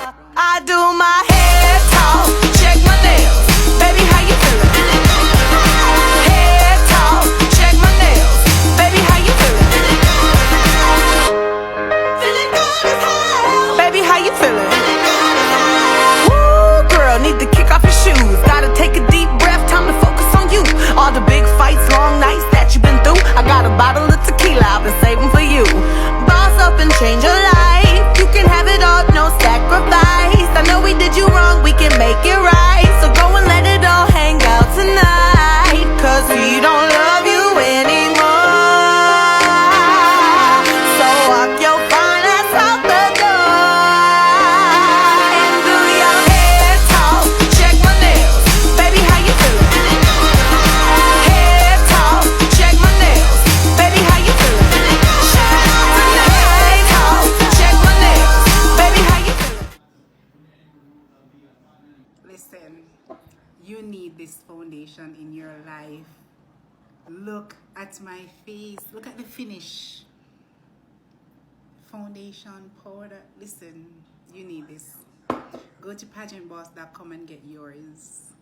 I do my hair talk, check my nails. Baby, how you feeling? Hair talk, check my nails. Baby, how you feeling? Feeling good as hell. Baby, how you feeling? Woo, girl, need to kick off your shoes. Gotta take a deep breath, time to focus on you. All the big fights, long nights that you've been through. I got a bottle of tequila I've been saving for you. Boss up and change your life. You can have it all, no sacrifice. I know we did you wrong, we can make it right. So go and let it all hang out tonight. Cause we don't love you anymore. So walk your fine ass out the door. And do your hair talk, check my nails. Baby, how you feeling? Hair talk, check my nails. Baby, how you feeling? Hair talk, check my nails. Baby, how you feeling? Listen, you need this foundation in your life. Look at my face. Look at the finish. Foundation powder. Listen, you need this. Go to pageantboss.com and get yours.